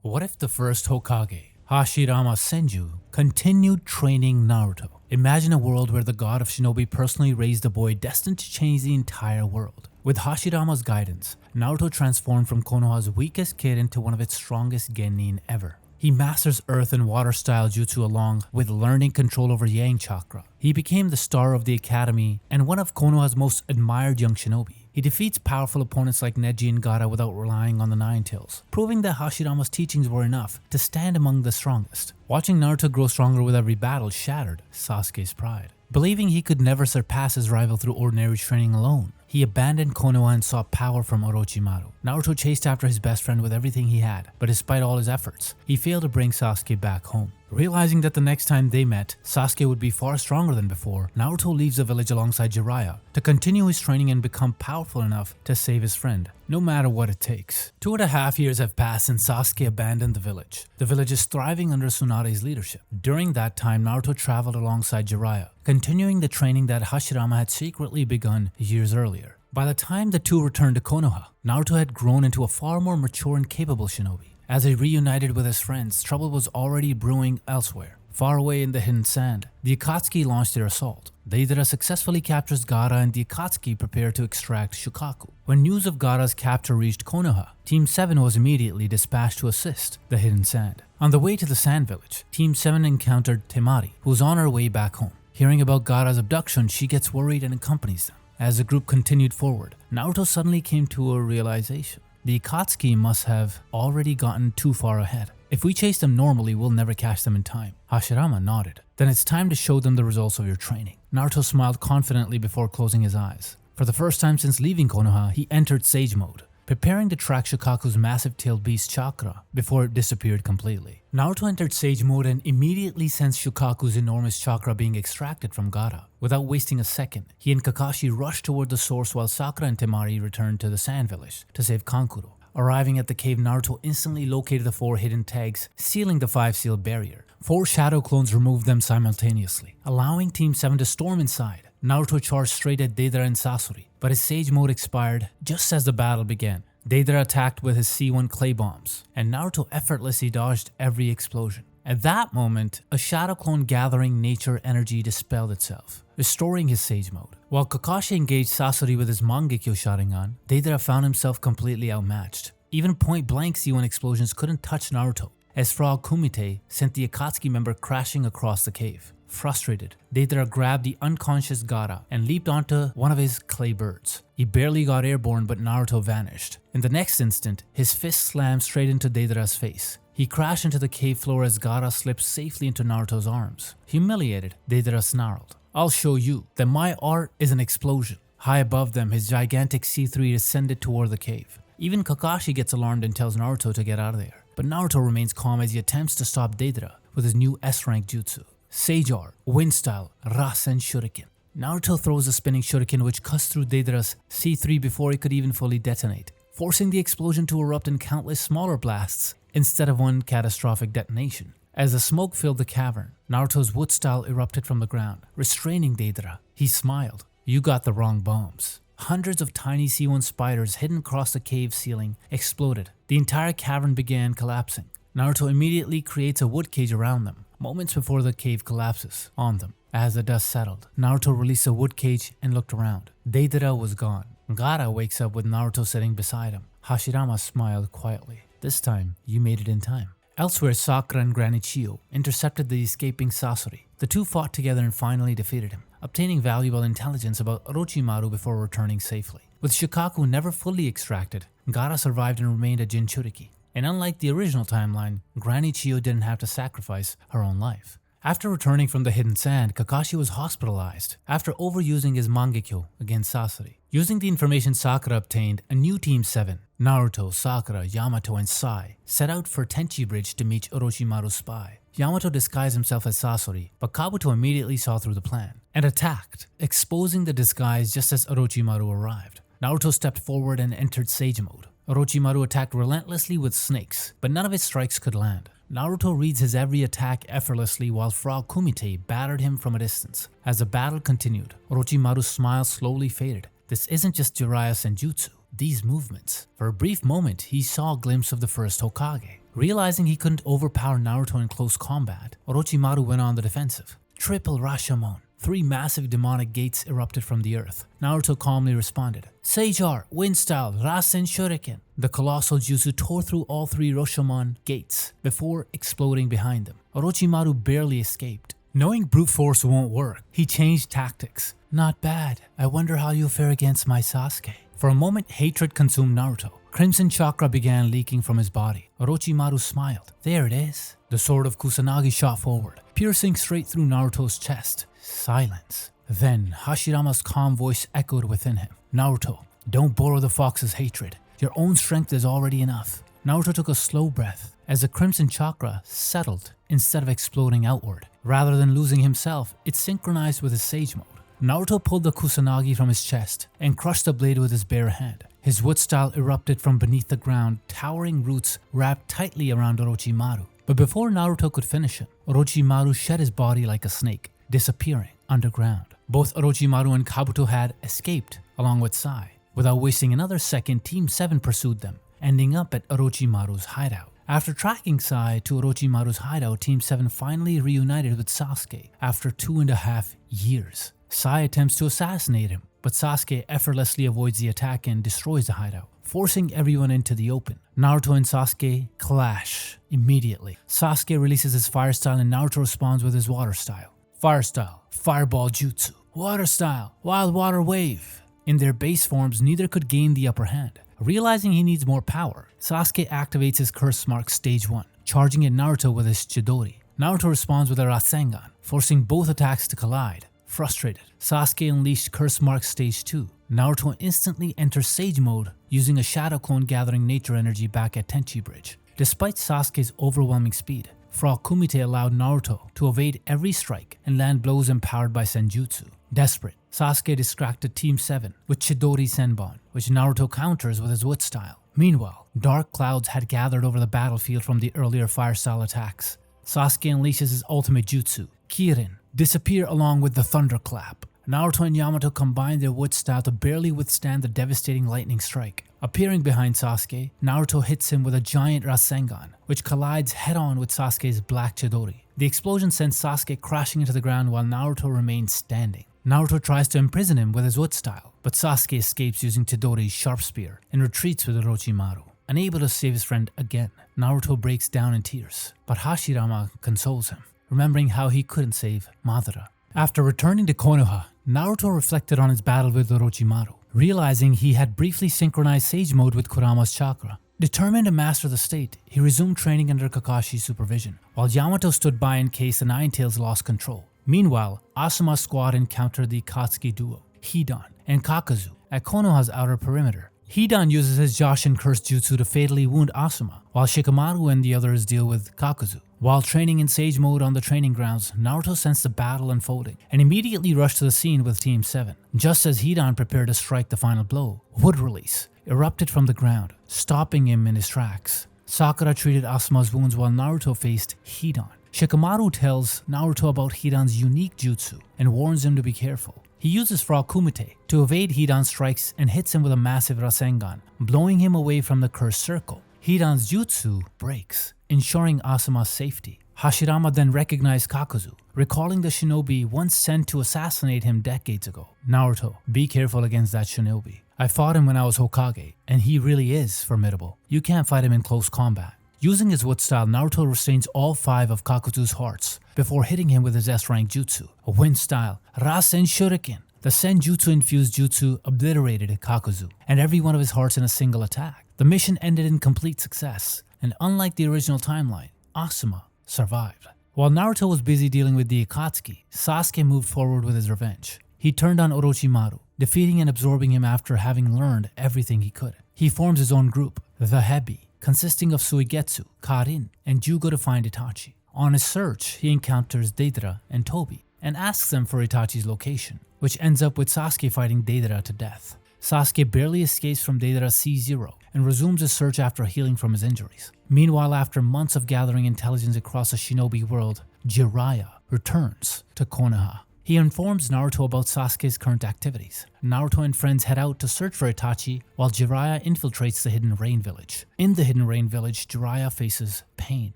What if the first Hokage, Hashirama Senju, continued training Naruto? Imagine a world where the God of Shinobi personally raised a boy destined to change the entire world. With Hashirama's guidance, Naruto transformed from Konoha's weakest kid into one of its strongest genin ever. He masters earth and water style jutsu along with learning control over yang chakra. He became the star of the academy and one of Konoha's most admired young shinobi. He defeats powerful opponents like Neji and Gaara without relying on the Nine Tails, proving that Hashirama's teachings were enough to stand among the strongest. Watching Naruto grow stronger with every battle shattered Sasuke's pride. Believing he could never surpass his rival through ordinary training alone, he abandoned Konoha and sought power from Orochimaru. Naruto chased after his best friend with everything he had, but despite all his efforts, he failed to bring Sasuke back home. Realizing that the next time they met, Sasuke would be far stronger than before, Naruto leaves the village alongside Jiraiya to continue his training and become powerful enough to save his friend, no matter what it takes. 2.5 years have passed since Sasuke abandoned the village. The village is thriving under Tsunade's leadership. During that time, Naruto traveled alongside Jiraiya, continuing the training that Hashirama had secretly begun years earlier. By the time the two returned to Konoha, Naruto had grown into a far more mature and capable shinobi. As he reunited with his friends, trouble was already brewing elsewhere. Far away in the hidden sand, the Akatsuki launched their assault. Deidara successfully captures Gaara and the Akatsuki prepare to extract Shukaku. When news of Gaara's capture reached Konoha, Team 7 was immediately dispatched to assist the hidden sand. On the way to the sand village, Team 7 encountered Temari, who was on her way back home. Hearing about Gaara's abduction, she gets worried and accompanies them. As the group continued forward, Naruto suddenly came to a realization. The Akatsuki must have already gotten too far ahead. If we chase them normally, we'll never catch them in time. Hashirama nodded. Then it's time to show them the results of your training. Naruto smiled confidently before closing his eyes. For the first time since leaving Konoha, he entered Sage Mode, preparing to track Shukaku's massive tailed beast chakra before it disappeared completely. Naruto entered Sage Mode and immediately sensed Shukaku's enormous chakra being extracted from Gaara. Without wasting a second, he and Kakashi rushed toward the source while Sakura and Temari returned to the sand village to save Kankuro. Arriving at the cave, Naruto instantly located the 4 hidden tags, sealing the 5-sealed barrier. 4 shadow clones removed them simultaneously, allowing Team 7 to storm inside. Naruto charged straight at Deidara and Sasori, but his Sage Mode expired just as the battle began. Deidara attacked with his C1 clay bombs, and Naruto effortlessly dodged every explosion. At that moment, a shadow clone gathering nature energy dispelled itself, restoring his Sage Mode. While Kakashi engaged Sasori with his Mangekyo Sharingan, Deidara found himself completely outmatched. Even point-blank C1 explosions couldn't touch Naruto, as Frog Kumite sent the Akatsuki member crashing across the cave. Frustrated, Deidara grabbed the unconscious Gaara and leaped onto one of his clay birds. He barely got airborne, but Naruto vanished. In the next instant, his fist slammed straight into Deidara's face. He crashed into the cave floor as Gaara slipped safely into Naruto's arms. Humiliated, Deidara snarled, "I'll show you that my art is an explosion." High above them, his gigantic C3 descended toward the cave. Even Kakashi gets alarmed and tells Naruto to get out of there. But Naruto remains calm as he attempts to stop Deidara with his new S-rank jutsu. Sage Art, Wind Style, Rasen Shuriken. Naruto throws a spinning shuriken which cuts through Deidara's C3 before it could even fully detonate, forcing the explosion to erupt in countless smaller blasts instead of one catastrophic detonation. As the smoke filled the cavern, Naruto's wood style erupted from the ground, restraining Deidara. He smiled. "You got the wrong bombs." Hundreds of tiny C1 spiders hidden across the cave ceiling exploded. The entire cavern began collapsing. Naruto immediately creates a wood cage around them, moments before the cave collapses on them. As the dust settled, Naruto released a wood cage and looked around. Deidara was gone. Gaara wakes up with Naruto sitting beside him. Hashirama smiled quietly. "This time, you made it in time." Elsewhere, Sakura and Granny Chiyo intercepted the escaping Sasori. The two fought together and finally defeated him, obtaining valuable intelligence about Orochimaru before returning safely. With Shukaku never fully extracted, Gaara survived and remained a Jinchuriki. And unlike the original timeline, Granny Chiyo didn't have to sacrifice her own life. After returning from the hidden sand, Kakashi was hospitalized after overusing his Mangekyo against Sasori. Using the information Sakura obtained, a new Team 7, Naruto, Sakura, Yamato, and Sai, set out for Tenchi Bridge to meet Orochimaru's spy. Yamato disguised himself as Sasori, but Kabuto immediately saw through the plan and attacked, exposing the disguise just as Orochimaru arrived. Naruto stepped forward and entered Sage Mode. Orochimaru attacked relentlessly with snakes, but none of his strikes could land. Naruto reads his every attack effortlessly while Frog Kumite battered him from a distance. As the battle continued, Orochimaru's smile slowly faded. This isn't just Jiraiya Senjutsu. These movements. For a brief moment, he saw a glimpse of the first Hokage. Realizing he couldn't overpower Naruto in close combat, Orochimaru went on the defensive. Triple Rashomon. 3 massive demonic gates erupted from the earth. Naruto calmly responded, Sage Art, Wind Style, Rasen Shuriken. The colossal jutsu tore through all 3 Rashomon gates before exploding behind them. Orochimaru barely escaped. Knowing brute force won't work, he changed tactics. Not bad. I wonder how you'll fare against my Sasuke. For a moment, hatred consumed Naruto. Crimson chakra began leaking from his body. Orochimaru smiled. There it is. The sword of Kusanagi shot forward, piercing straight through Naruto's chest. Silence. Then Hashirama's calm voice echoed within him. Naruto, don't borrow the fox's hatred. Your own strength is already enough. Naruto took a slow breath as the crimson chakra settled instead of exploding outward. Rather than losing himself, it synchronized with his sage mode. Naruto pulled the Kusanagi from his chest and crushed the blade with his bare hand. His wood style erupted from beneath the ground, towering roots wrapped tightly around Orochimaru. But before Naruto could finish him, Orochimaru shed his body like a snake, disappearing underground. Both Orochimaru and Kabuto had escaped along with Sai. Without wasting another second, Team 7 pursued them, ending up at Orochimaru's hideout. After tracking Sai to Orochimaru's hideout, Team 7 finally reunited with Sasuke after 2.5 years. Sai attempts to assassinate him, but Sasuke effortlessly avoids the attack and destroys the hideout, forcing everyone into the open. Naruto and Sasuke clash immediately. Sasuke releases his fire style and Naruto responds with his water style. Fire style, fireball jutsu. Water style, wild water wave. In their base forms, neither could gain the upper hand. Realizing he needs more power, Sasuke activates his curse mark stage 1, charging at Naruto with his Chidori. Naruto responds with a Rasengan, forcing both attacks to collide. Frustrated, Sasuke unleashed curse mark stage 2. Naruto instantly enters Sage mode, using a shadow clone gathering nature energy back at Tenchi Bridge. Despite Sasuke's overwhelming speed, Frog Kumite allowed Naruto to evade every strike and land blows empowered by Senjutsu. Desperate, Sasuke distracted Team 7 with Chidori Senbon, which Naruto counters with his wood style. Meanwhile, dark clouds had gathered over the battlefield from the earlier fire style attacks. Sasuke unleashes his ultimate jutsu, Kirin, disappear along with the thunderclap. Naruto and Yamato combine their wood style to barely withstand the devastating lightning strike. Appearing behind Sasuke, Naruto hits him with a giant Rasengan, which collides head-on with Sasuke's black Chidori. The explosion sends Sasuke crashing into the ground while Naruto remains standing. Naruto tries to imprison him with his wood style, but Sasuke escapes using Chidori's sharp spear and retreats with Orochimaru. Unable to save his friend again, Naruto breaks down in tears, but Hashirama consoles him, remembering how he couldn't save Madara. After returning to Konoha, Naruto reflected on his battle with Orochimaru, realizing he had briefly synchronized Sage mode with Kurama's chakra. Determined to master the state, he resumed training under Kakashi's supervision, while Yamato stood by in case the Nine Tails lost control. Meanwhile, Asuma's squad encountered the Akatsuki duo, Hidan and Kakuzu, at Konoha's outer perimeter. Hidan uses his Joshin Curse Jutsu to fatally wound Asuma, while Shikamaru and the others deal with Kakuzu. While training in Sage mode on the training grounds, Naruto sensed the battle unfolding and immediately rushed to the scene with Team 7. Just as Hidan prepared to strike the final blow, Wood Release erupted from the ground, stopping him in his tracks. Sakura treated Asuma's wounds while Naruto faced Hidan. Shikamaru tells Naruto about Hidan's unique jutsu and warns him to be careful. He uses Frog Kumite to evade Hidan's strikes and hits him with a massive Rasengan, blowing him away from the cursed circle. Hidan's jutsu breaks, ensuring Asuma's safety. Hashirama then recognized Kakuzu, recalling the shinobi once sent to assassinate him decades ago. Naruto, be careful against that shinobi. I fought him when I was Hokage, and he really is formidable. You can't fight him in close combat. Using his wood style, Naruto restrains all 5 of Kakuzu's hearts before hitting him with his S-rank jutsu, a wind style, Rasen Shuriken. The Senjutsu-infused jutsu obliterated Kakuzu and every one of his hearts in a single attack. The mission ended in complete success, and unlike the original timeline, Asuma survived. While Naruto was busy dealing with the Akatsuki, Sasuke moved forward with his revenge. He turned on Orochimaru, defeating and absorbing him after having learned everything he could. He forms his own group, the Hebi, consisting of Suigetsu, Karin, and Jugo to find Itachi. On his search, he encounters Deidara and Tobi and asks them for Itachi's location, which ends up with Sasuke fighting Deidara to death. Sasuke barely escapes from Deidara's C0 and resumes his search after healing from his injuries. Meanwhile, after months of gathering intelligence across the shinobi world, Jiraiya returns to Konoha. He informs Naruto about Sasuke's current activities. Naruto and friends head out to search for Itachi while Jiraiya infiltrates the Hidden Rain Village. In the Hidden Rain Village, Jiraiya faces Pain,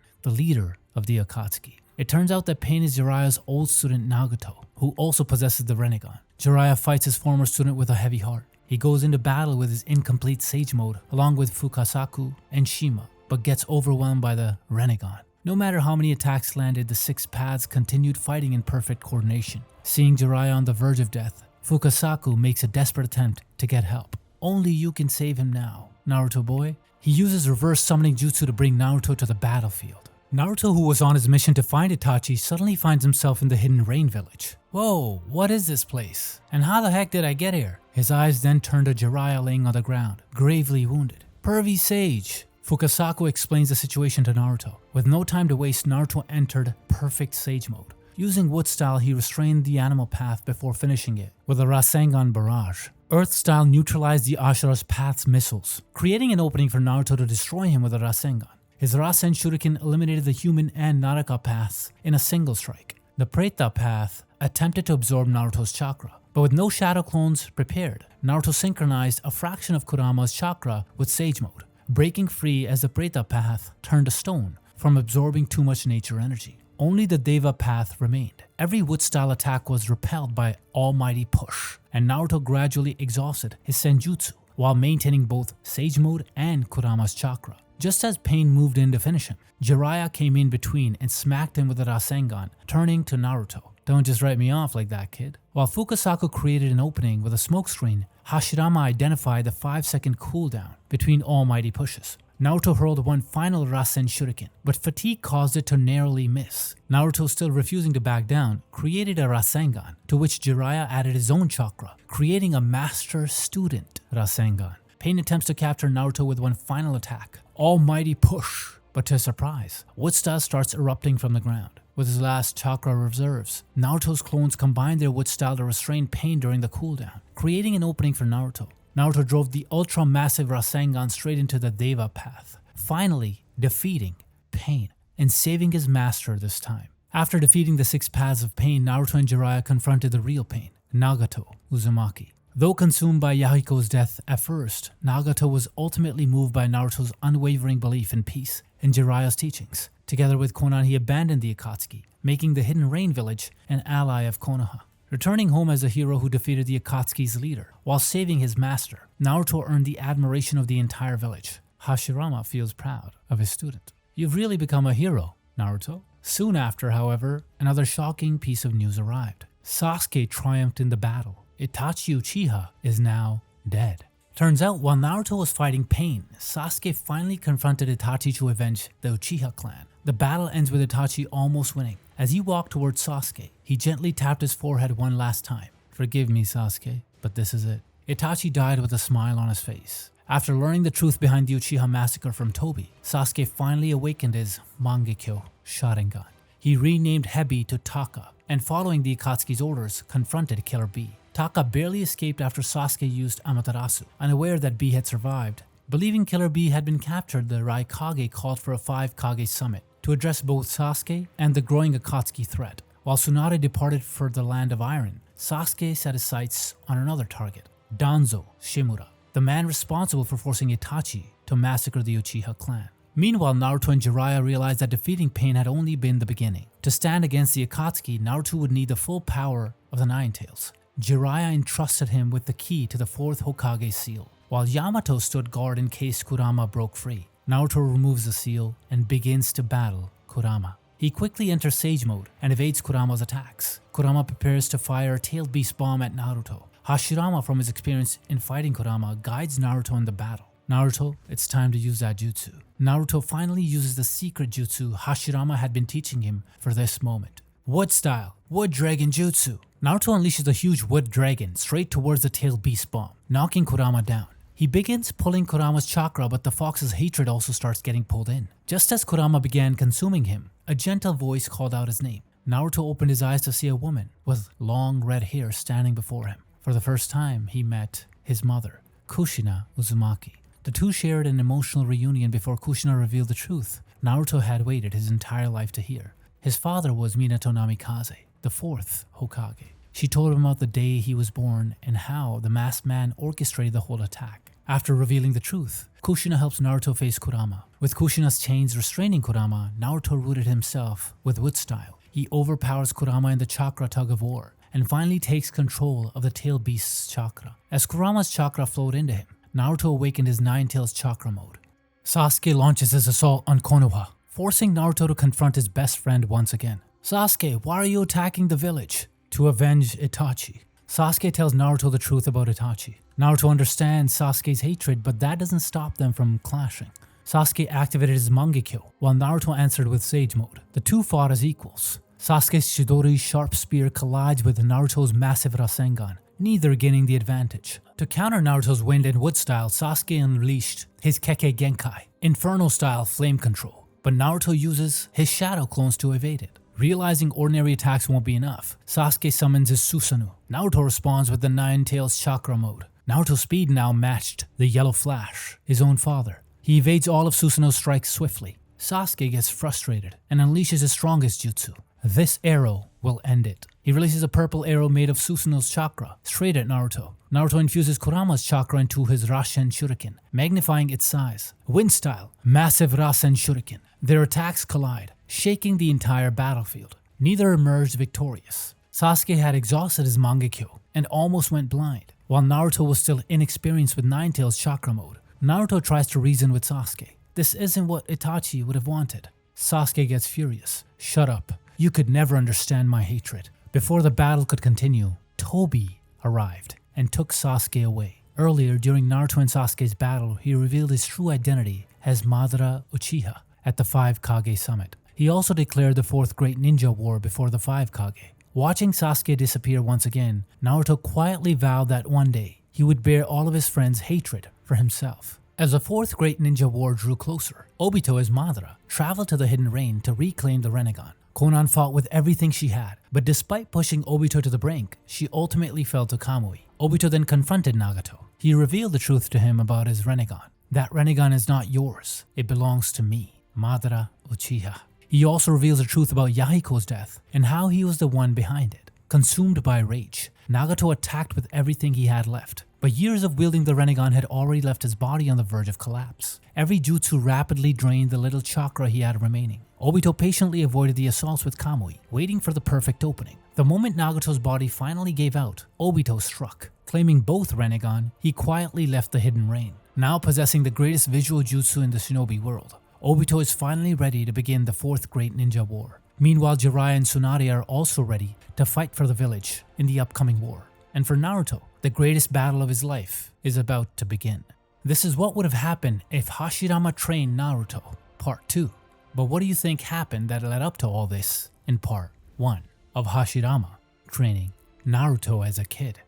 the leader of the Akatsuki. It turns out that Pain is Jiraiya's old student Nagato, who also possesses the Rinnegan. Jiraiya fights his former student with a heavy heart. He goes into battle with his incomplete Sage Mode along with Fukasaku and Shima, but gets overwhelmed by the Rinnegan. No matter how many attacks landed, the six paths continued fighting in perfect coordination. Seeing Jiraiya on the verge of death, Fukasaku makes a desperate attempt to get help. Only you can save him now, Naruto boy. He uses reverse summoning jutsu to bring Naruto to the battlefield. Naruto, who was on his mission to find Itachi, suddenly finds himself in the Hidden Rain Village. Whoa, what is this place? And how the heck did I get here? His eyes then turn to Jiraiya laying on the ground, gravely wounded. Pervy Sage! Fukasaku explains the situation to Naruto. With no time to waste, Naruto entered perfect Sage Mode. Using Wood Style, he restrained the animal path before finishing it with a Rasengan barrage. Earth Style neutralized the Ashura's path's missiles, creating an opening for Naruto to destroy him with a Rasengan. His Rasen Shuriken eliminated the human and Naraka paths in a single strike. The Preta path attempted to absorb Naruto's chakra, but with no shadow clones prepared, Naruto synchronized a fraction of Kurama's chakra with Sage Mode, breaking free as the Preta path turned to stone from absorbing too much nature energy. Only the Deva path remained. Every Wood-style attack was repelled by Almighty Push, and Naruto gradually exhausted his Senjutsu while maintaining both Sage Mode and Kurama's chakra. Just as Pain moved in to finish him, Jiraiya came in between and smacked him with a Rasengan, turning to Naruto. Don't just write me off like that, kid. While Fukasaku created an opening with a smokescreen, Hashirama identified the 5-second cooldown between Almighty Pushes. Naruto hurled one final Rasen Shuriken, but fatigue caused it to narrowly miss. Naruto, still refusing to back down, created a Rasengan, to which Jiraiya added his own chakra, creating a Master-Student Rasengan. Pain attempts to capture Naruto with one final attack, Almighty Push, but to his surprise, Wood-style starts erupting from the ground. With his last chakra reserves, Naruto's clones combined their Wood-style to restrain Pain during the cooldown, creating an opening for Naruto. Naruto drove the ultra-massive Rasengan straight into the Deva path, finally defeating Pain and saving his master this time. After defeating the 6 paths of Pain, Naruto and Jiraiya confronted the real Pain, Nagato Uzumaki. Though consumed by Yahiko's death at first, Nagato was ultimately moved by Naruto's unwavering belief in peace and Jiraiya's teachings. Together with Konan, he abandoned the Akatsuki, making the Hidden Rain Village an ally of Konoha. Returning home as a hero who defeated the Akatsuki's leader while saving his master, Naruto earned the admiration of the entire village. Hashirama feels proud of his student. You've really become a hero, Naruto. Soon after, however, another shocking piece of news arrived. Sasuke triumphed in the battle. Itachi Uchiha is now dead. Turns out, while Naruto was fighting Pain, Sasuke finally confronted Itachi to avenge the Uchiha clan. The battle ends with Itachi almost winning. As he walked towards Sasuke, he gently tapped his forehead one last time. Forgive me, Sasuke, but this is it. Itachi died with a smile on his face. After learning the truth behind the Uchiha massacre from Tobi, Sasuke finally awakened his Mangekyo Sharingan. He renamed Hebi to Taka, and following the Akatsuki's orders, confronted Killer Bee. Taka barely escaped after Sasuke used Amaterasu. Unaware that Bee had survived, believing Killer Bee had been captured, the Raikage called for a 5-Kage summit to address both Sasuke and the growing Akatsuki threat. While Tsunade departed for the Land of Iron, Sasuke set his sights on another target, Danzo Shimura, the man responsible for forcing Itachi to massacre the Uchiha clan. Meanwhile, Naruto and Jiraiya realized that defeating Pain had only been the beginning. To stand against the Akatsuki, Naruto would need the full power of the Nine Tails. Jiraiya entrusted him with the key to the 4th Hokage seal, while Yamato stood guard in case Kurama broke free. Naruto removes the seal and begins to battle Kurama. He quickly enters Sage Mode and evades Kurama's attacks. Kurama prepares to fire a tailed beast bomb at Naruto. Hashirama, from his experience in fighting Kurama, guides Naruto in the battle. Naruto, it's time to use that jutsu. Naruto finally uses the secret jutsu Hashirama had been teaching him for this moment. Wood Style, Wood Dragon Jutsu. Naruto unleashes a huge wood dragon straight towards the tailed beast bomb, knocking Kurama down. He begins pulling Kurama's chakra, but the fox's hatred also starts getting pulled in. Just as Kurama began consuming him, a gentle voice called out his name. Naruto opened his eyes to see a woman with long red hair standing before him. For the first time, he met his mother, Kushina Uzumaki. The two shared an emotional reunion before Kushina revealed the truth Naruto had waited his entire life to hear. His father was Minato Namikaze, the fourth Hokage. She told him about the day he was born and how the masked man orchestrated the whole attack. After revealing the truth, Kushina helps Naruto face Kurama. With Kushina's chains restraining Kurama, Naruto rooted himself with wood style. He overpowers Kurama in the chakra tug of war and finally takes control of the tail beast's chakra. As Kurama's chakra flowed into him, Naruto awakened his Nine Tails chakra mode. Sasuke launches his assault on Konoha, forcing Naruto to confront his best friend once again. "Sasuke, why are you attacking the village?" "To avenge Itachi." Sasuke tells Naruto the truth about Itachi. Naruto understands Sasuke's hatred, but that doesn't stop them from clashing. Sasuke activated his Mangekyo, while Naruto answered with Sage Mode. The two fought as equals. Sasuke's Chidori's sharp spear collides with Naruto's massive Rasengan, neither gaining the advantage. To counter Naruto's wind and wood style, Sasuke unleashed his Kekkei Genkai, Inferno style flame control, but Naruto uses his shadow clones to evade it. Realizing ordinary attacks won't be enough, Sasuke summons his Susanoo. Naruto responds with the Nine Tails chakra mode. Naruto's speed now matched the Yellow Flash, his own father. He evades all of Susanoo's strikes swiftly. Sasuke gets frustrated and unleashes his strongest jutsu. This arrow will end it. He releases a purple arrow made of Susanoo's chakra, straight at Naruto. Naruto infuses Kurama's chakra into his Rasen Shuriken, magnifying its size. Wind style, massive Rasen Shuriken. Their attacks collide, shaking the entire battlefield. Neither emerged victorious. Sasuke had exhausted his Mangekyo and almost went blind, while Naruto was still inexperienced with Nine Tails chakra mode. Naruto tries to reason with Sasuke. This isn't what Itachi would have wanted. Sasuke gets furious. "Shut up. You could never understand my hatred." Before the battle could continue, Tobi arrived and took Sasuke away. Earlier, during Naruto and Sasuke's battle, he revealed his true identity as Madara Uchiha at the Five Kage Summit. He also declared the Fourth Great Ninja War before the Five Kage. Watching Sasuke disappear once again, Naruto quietly vowed that one day he would bear all of his friends' hatred for himself. As the Fourth Great Ninja War drew closer, Obito as Madara traveled to the Hidden Rain to reclaim the Rinnegan. Konan fought with everything she had, but despite pushing Obito to the brink, she ultimately fell to Kamui. Obito then confronted Nagato. He revealed the truth to him about his Rinnegan. "That Rinnegan is not yours. It belongs to me, Madara Uchiha." He also reveals the truth about Yahiko's death and how he was the one behind it. Consumed by rage, Nagato attacked with everything he had left. But years of wielding the Rinnegan had already left his body on the verge of collapse. Every jutsu rapidly drained the little chakra he had remaining. Obito patiently avoided the assaults with Kamui, waiting for the perfect opening. The moment Nagato's body finally gave out, Obito struck. Claiming both Rinnegan, he quietly left the Hidden Rain. Now possessing the greatest visual jutsu in the shinobi world, Obito is finally ready to begin the Fourth Great Ninja War. Meanwhile, Jiraiya and Tsunade are also ready to fight for the village in the upcoming war. And for Naruto, the greatest battle of his life is about to begin. This is what would have happened if Hashirama trained Naruto, Part 2. But what do you think happened that led up to all this in Part 1 of Hashirama training Naruto as a kid?